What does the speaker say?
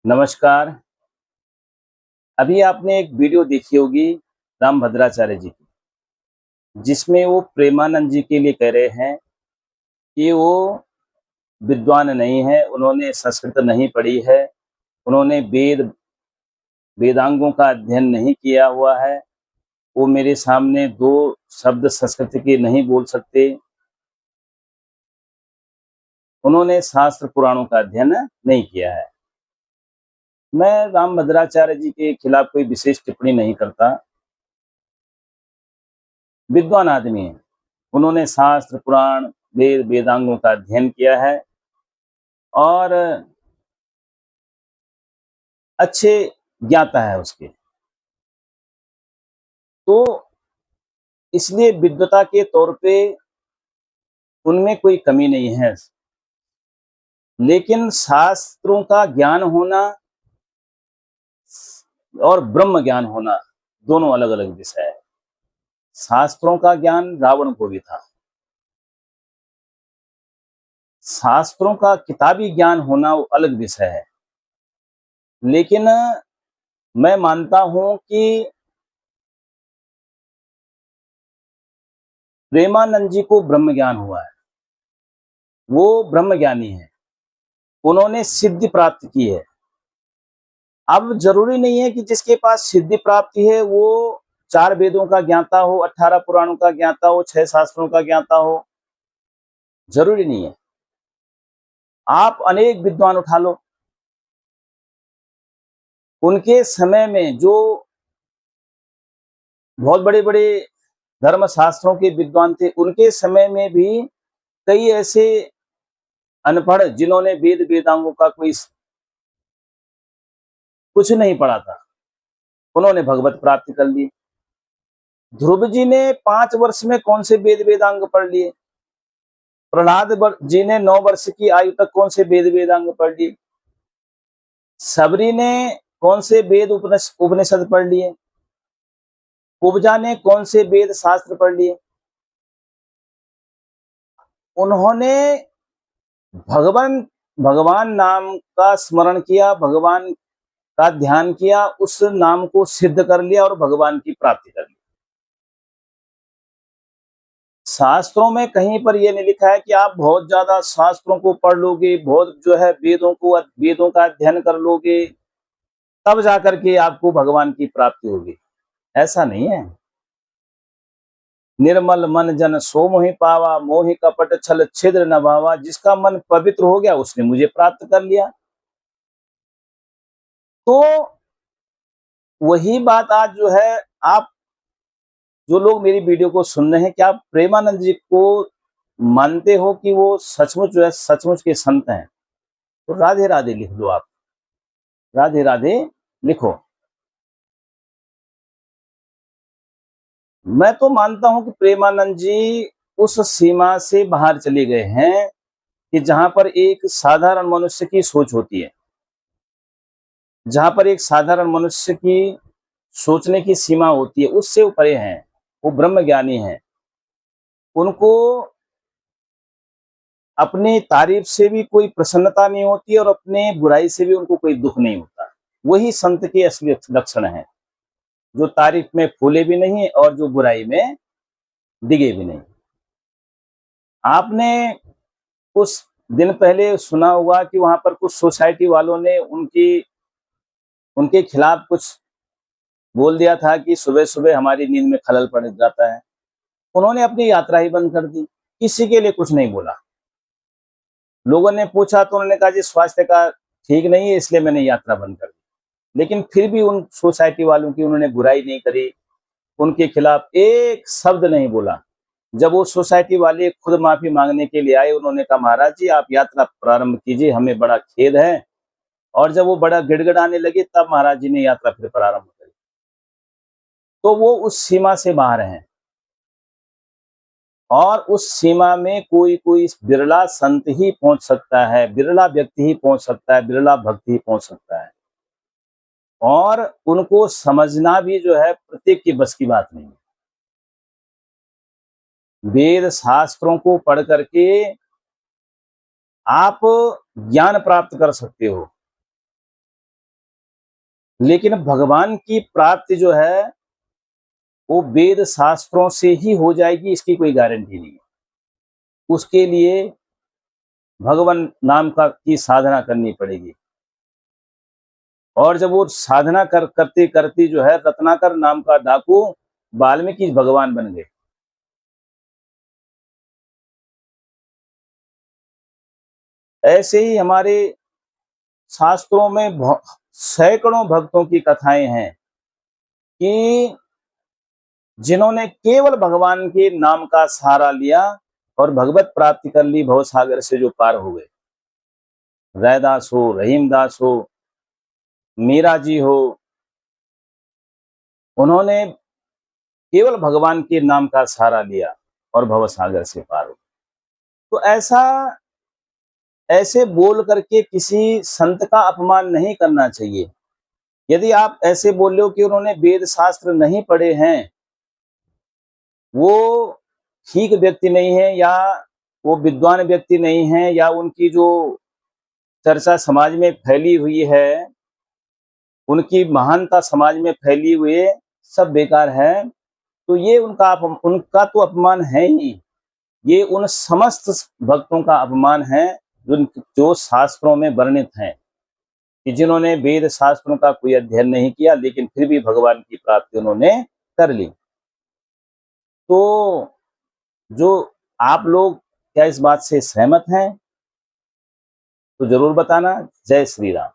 नमस्कार। अभी आपने एक वीडियो देखी होगी रामभद्राचार्य जी की, जिसमें वो प्रेमानंद जी के लिए कह रहे हैं कि वो विद्वान नहीं है, उन्होंने संस्कृत नहीं पढ़ी है, उन्होंने वेदांगों का अध्ययन नहीं किया हुआ है, वो मेरे सामने 2 शब्द संस्कृत के नहीं बोल सकते, उन्होंने शास्त्र पुराणों का अध्ययन नहीं किया है। मैं रामभद्राचार्य जी के खिलाफ कोई विशेष टिप्पणी नहीं करता, विद्वान आदमी हैं। उन्होंने शास्त्र, पुराण, वेदांगों का अध्ययन किया है और अच्छे ज्ञाता है उसके। तो इसलिए विद्वता के तौर पे उनमें कोई कमी नहीं है। लेकिन शास्त्रों का ज्ञान होना और ब्रह्म ज्ञान होना दोनों अलग-अलग विषय है। शास्त्रों का ज्ञान रावण को भी था। शास्त्रों का किताबी ज्ञान होना वो अलग विषय है। लेकिन मैं मानता हूं कि प्रेमानंद जी को ब्रह्म ज्ञान हुआ है। वो ब्रह्म ज्ञानी है। उन्होंने सिद्धि प्राप्त की है। अब जरूरी नहीं है कि जिसके पास सिद्धि प्राप्ति है वो 4 वेदों का ज्ञाता हो, 18 पुराणों का ज्ञाता हो, 6 शास्त्रों का ज्ञाता हो, जरूरी नहीं है। आप अनेक विद्वान उठा लो, उनके समय में जो बहुत बड़े-बड़े धर्म शास्त्रों के विद्वान थे, उनके समय में भी कई ऐसे अनपढ़ जिन्होंने वेद वेदांगों का कुछ नहीं पढ़ा था, उन्होंने भगवत प्राप्ति कर ली। ध्रुव जी ने 5 वर्ष में कौन से वेद वेदांग पढ़ लिए? प्रहलाद जी ने 9 वर्ष की आयु तक कौन से वेद वेदांग पढ़ लिए? सबरी ने कौन से वेद उपनिषद पढ़ लिए? कुब्जा ने कौन से वेद शास्त्र पढ़ लिए? उन्होंने भगवान भगवान नाम का स्मरण किया, भगवान का ध्यान किया, उस नाम को सिद्ध कर लिया और भगवान की प्राप्ति कर ली। शास्त्रों में कहीं पर यह नहीं लिखा है कि आप बहुत ज्यादा शास्त्रों को पढ़ लोगे, बहुत जो है वेदों का अध्ययन कर लोगे, तब जाकर के आपको भगवान की प्राप्ति होगी। ऐसा नहीं है। निर्मल मन जन सो मोहि पावा, मोहि कपट छल छिद्र न भावा। जिसका मन पवित्र हो गया उसने मुझे प्राप्त कर लिया। तो वही बात आज जो है, आप जो लोग मेरी वीडियो को सुन रहे हैं, क्या आप प्रेमानंद जी को मानते हो कि वो सचमुच जो है सचमुच के संत हैं? तो राधे राधे लिख दो आप, राधे राधे लिखो। मैं तो मानता हूं कि प्रेमानंद जी उस सीमा से बाहर चले गए हैं कि जहां पर एक साधारण मनुष्य की सोच होती है, जहां पर एक साधारण मनुष्य की सोचने की सीमा होती है, उससे वो परे हैं। वो ब्रह्म ज्ञानी हैं। उनको अपनी तारीफ से भी कोई प्रसन्नता नहीं होती और अपने बुराई से भी उनको कोई दुख नहीं होता। वही संत के असली लक्षण है, जो तारीफ में फूले भी नहीं और जो बुराई में डिगे भी नहीं। आपने कुछ दिन पहले सुना होगा कि वहां पर कुछ सोसाइटी वालों ने उनके खिलाफ कुछ बोल दिया था कि सुबह सुबह हमारी नींद में खलल पड़ जाता है। उन्होंने अपनी यात्रा ही बंद कर दी, किसी के लिए कुछ नहीं बोला। लोगों ने पूछा तो उन्होंने कहा जी स्वास्थ्य का ठीक नहीं है, इसलिए मैंने यात्रा बंद कर दी। लेकिन फिर भी उन सोसाइटी वालों की उन्होंने बुराई नहीं करी, उनके खिलाफ एक शब्द नहीं बोला। जब वो सोसाइटी वाले खुद माफी मांगने के लिए आए, उन्होंने कहा महाराज जी आप यात्रा प्रारंभ कीजिए, हमें बड़ा खेद है। और जब वो बड़ा गिड़गिड़ाने लगे तब महाराज जी ने यात्रा फिर प्रारंभ करी। तो वो उस सीमा से बाहर हैं और उस सीमा में कोई कोई बिरला संत ही पहुंच सकता है, बिरला व्यक्ति ही पहुंच सकता है, बिरला भक्त ही पहुंच सकता है। और उनको समझना भी जो है प्रत्येक की बस की बात नहीं है। वेद शास्त्रों को पढ़ करके आप ज्ञान प्राप्त कर सकते हो, लेकिन भगवान की प्राप्ति जो है वो वेद शास्त्रों से ही हो जाएगी, इसकी कोई गारंटी नहीं है। उसके लिए भगवान नाम का की साधना करनी पड़ेगी। और जब वो साधना करते करते जो है रत्नाकर नाम का डाकू वाल्मीकि भगवान बन गए। ऐसे ही हमारे शास्त्रों में सैकड़ों भक्तों की कथाएं हैं कि जिन्होंने केवल भगवान के नाम का सहारा लिया और भगवत प्राप्ति कर ली, भवसागर से जो पार हो गए। रैदास हो, रहीमदास हो, मीरा जी हो, उन्होंने केवल भगवान के नाम का सहारा लिया और भवसागर से पार हो। तो ऐसे बोल करके किसी संत का अपमान नहीं करना चाहिए। यदि आप ऐसे बोल रहे हो कि उन्होंने वेद शास्त्र नहीं पढ़े हैं, वो ठीक व्यक्ति नहीं है, या वो विद्वान व्यक्ति नहीं है, या उनकी जो चर्चा समाज में फैली हुई है, उनकी महानता समाज में फैली हुई है, सब बेकार है, तो ये उनका तो अपमान है ही। ये उन समस्त भक्तों का अपमान है जो शास्त्रों में वर्णित हैं, कि जिन्होंने वेद शास्त्रों का कोई अध्ययन नहीं किया लेकिन फिर भी भगवान की प्राप्ति उन्होंने कर ली। तो जो आप लोग क्या इस बात से सहमत हैं तो जरूर बताना। जय श्री राम।